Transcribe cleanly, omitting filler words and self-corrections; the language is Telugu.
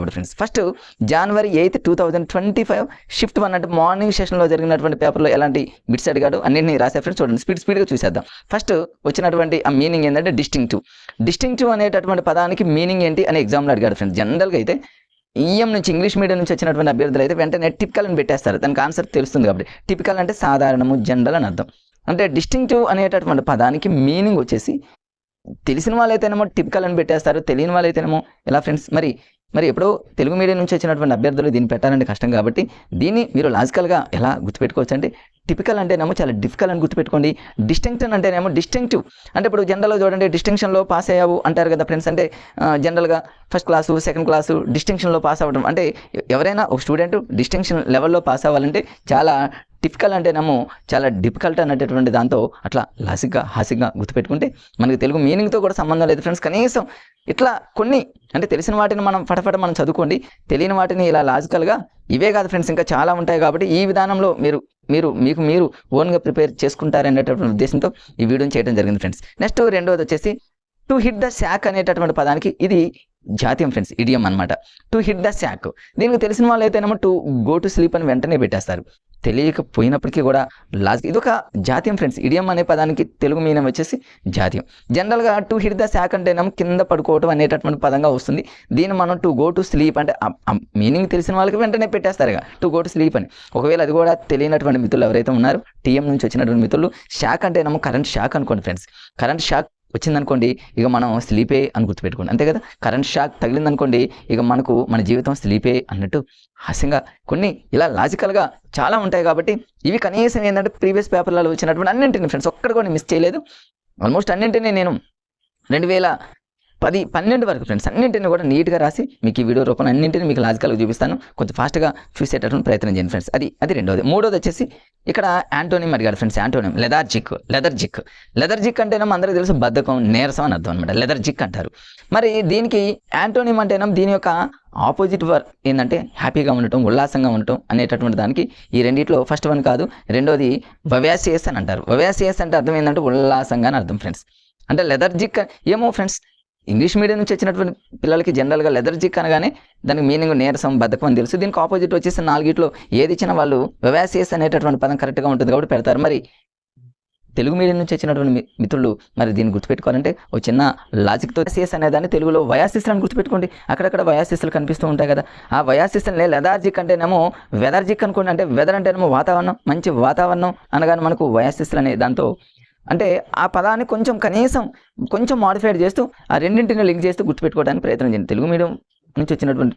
ఫ్రెండ్స్ ఫస్ట్ January 8, 2025 షిఫ్ట్ 1 అంటే మార్నింగ్ సెషన్లో జరిగినటువంటి పేపర్లో ఎలాంటి బిట్స్ అడిగాడు అన్నింటినీ రాసే ఫ్రెండ్స్. చూడండి స్పీడ్గా చూసేద్దాం. ఫస్ట్ వచ్చినటువంటి ఆ మీనింగ్ ఏంటంటే డిస్టింక్టివ్ అనేటటువంటి పదానికి మీనింగ్ ఏంటి అని ఎగ్జామ్లో అడిగాడు ఫ్రెండ్స్. జనరల్గా అయితే ఈఎం నుంచి ఇంగ్లీష్ మీడియం నుంచి వచ్చినటువంటి అభ్యర్థులు అయితే వెంటనే టిపికల్ అని పెట్టేస్తారు. దానికి ఆన్సర్ తెలుస్తుంది కాబట్టి. టిపికల్ అంటే సాధారణము, జనరల్ అని అర్థం. అంటే డిస్టింక్టివ్ అనేటటువంటి పదానికి మీనింగ్ వచ్చేసి తెలిసిన వాళ్ళైతేనేమో టిపికల్ అని పెట్టేస్తారు, తెలియని వాళ్ళైతేనేమో ఎలా ఫ్రెండ్స్. మరి ఎప్పుడో తెలుగు మీడియం నుంచి వచ్చినటువంటి అభ్యర్థులు దీన్ని పెట్టాలంటే కష్టం కాబట్టి దీన్ని మీరు లాజికల్గా ఎలా గుర్తుపెట్టుకోవచ్చు అంటే టిపికల్ అంటేనేమో చాలా డిఫికల్ట్ అని గుర్తుపెట్టుకోండి. డిస్టింక్షన్ అంటేనేమో డిస్టింక్టివ్ అంటే ఇప్పుడు జనరల్గా చూడండి డిస్టింక్షన్లో పాస్ అయ్యావు అంటారు కదా ఫ్రెండ్స్. అంటే జనరల్గా ఫస్ట్ క్లాసు సెకండ్ క్లాసు డిస్టింక్షన్లో పాస్ అవ్వడం అంటే ఎవరైనా ఒక స్టూడెంట్ డిస్టింక్షన్ లెవెల్లో పాస్ అవ్వాలంటే చాలా టిపికల్ అంటేనేమో చాలా డిఫికల్ట్ అనేటటువంటి దాంతో అట్లా హాసిగ్గా గుర్తుపెట్టుకుంటే మనకి తెలుగు మీనింగ్తో కూడా సంబంధం లేదు ఫ్రెండ్స్. కనీసం ఇట్లా కొన్ని అంటే తెలిసిన వాటిని మనం ఫటఫట మనం చదువుకోండి, తెలియని వాటిని ఇలా లాజికల్గా ఇవే కాదు ఫ్రెండ్స్ ఇంకా చాలా ఉంటాయి కాబట్టి ఈ విధానంలో మీరు ఓన్గా ప్రిపేర్ చేసుకుంటారనేటటువంటి ఉద్దేశంతో ఈ వీడియోని చేయడం జరిగింది ఫ్రెండ్స్. నెక్స్ట్ రెండోది వచ్చేసి టు హిట్ ద శాక్ అనేటటువంటి పదానికి ఇది జాతీయం ఫ్రెండ్స్, ఇడియం అనమాట. టు హిట్ ద శాక్ దీనికి తెలిసిన వాళ్ళు అయితేనేమో టు గో టు స్లీప్ అని వెంటనే పెట్టేస్తారు. తెలియకపోయినప్పటికీ కూడా లాజిక్ ఇదొక జాతీయం ఫ్రెండ్స్. ఇడియం అనే పదానికి తెలుగు మీనింగ్ వచ్చేసి జాతీయం. జనరల్గా టు హిట్ ద శాక్ అంటేనేమో కింద పడుకోవటం అనేటటువంటి పదంగా వస్తుంది. దీన్ని మనం టు గో టు స్లీప్ అంటే మీనింగ్ తెలిసిన వాళ్ళకి వెంటనే పెట్టేస్తారు ఇక టు గో టు స్లీప్ అని. ఒకవేళ అది కూడా తెలియనటువంటి మిత్రులు ఎవరైతే ఉన్నారో టీఎం నుంచి వచ్చినటువంటి మిత్రులు షాక్ అంటేనేమో కరెంట్ షాక్ అనుకోండి ఫ్రెండ్స్. కరెంట్ షాక్ వచ్చిందనుకోండి ఇక మనం స్లీపే అని గుర్తుపెట్టుకోండి అంతే కదా. కరెంట్ షాక్ తగిలిందనుకోండి ఇక మన జీవితం స్లీపే అన్నట్టు హాస్యంగా కొన్ని ఇలా లాజికల్గా చాలా ఉంటాయి కాబట్టి ఇవి కనీసం ఏంటంటే ప్రీవియస్ పేపర్లలో వచ్చినటువంటి అన్నింటినీ ఫ్రెండ్స్ ఒక్కటి కూడా మిస్ చేయలేదు. ఆల్మోస్ట్ అన్నింటినీ నేను 2010-12 వరకు ఫ్రెండ్స్ అన్నింటినీ కూడా నీట్గా రాసి మీకు ఈ వీడియో రూపంలో అన్నింటినీ మీకు లాజికల్గా చూపిస్తాను. కొంచెం ఫాస్ట్గా చూసేటటువంటి ప్రయత్నం చేయండి ఫ్రెండ్స్. అది రెండోది. మూడోది వచ్చేసి ఇక్కడ యాంటోనిమ్ అడిగాడు ఫ్రెండ్స్. యాంటోనిమ్ లెథర్జిక్ అంటేనేమో అందరికీ తెలుసు బద్ధకం, నీరసం అని అర్థం అనమాట. లెథర్జిక్ అంటారు. మరి దీనికి యాంటోనిమ్ అంటేనేమో దీని యొక్క ఆపోజిట్ వర్డ్ ఏంటంటే హ్యాపీగా ఉండటం, ఉల్లాసంగా ఉండటం అనేటటువంటి దానికి ఈ రెండిట్లో ఫస్ట్ వన్ కాదు, రెండోది వవాసియస్ అని అంటారు. వవాసియస్ అంటే అర్థం ఏంటంటే ఉల్లాసంగా అని అర్థం ఫ్రెండ్స్. అంటే లెథర్జిక్ ఏమో ఫ్రెండ్స్ ఇంగ్లీష్ మీడియం నుంచి వచ్చినటువంటి పిల్లలకి జనరల్గా లెథర్జిక్ అనగానే దానికి మీనింగ్ నీరసం, బద్ధకం అని తెలుసు. దీనికి ఆపోజిట్ వచ్చేసి 4 ఏది ఇచ్చినా వాళ్ళు వవాసియస్ అనేటటువంటి పదం కరెక్ట్గా ఉంటుంది కాబట్టి పెడతారు. మరి తెలుగు మీడియం నుంచి వచ్చినటువంటి మిత్రులు మరి దీన్ని గుర్తుపెట్టుకోవాలంటే ఒక చిన్న లాజిక్తో వయాసియస్ అనేదాన్ని తెలుగులో వయాసిస్ అని గుర్తుపెట్టుకోండి. అక్కడక్కడ వయాసిస్లు కనిపిస్తూ ఉంటాయి కదా. ఆ వయాసిస్లనే లెథర్జిక్ అంటేనేమో వెదర్జిక్ అనుకోండి. అంటే వెదర్ అంటేనేమో వాతావరణం, మంచి వాతావరణం అనగానే మనకు వయాసిస్లు అనే దాంతో అంటే ఆ పదాన్ని కొంచెం మాడిఫైడ్ చేస్తూ ఆ రెండింటిని లింక్ చేస్తూ గుర్తుపెట్టుకోవడానికి ప్రయత్నం చేయండి. తెలుగు మీడియం నుంచి వచ్చినటువంటి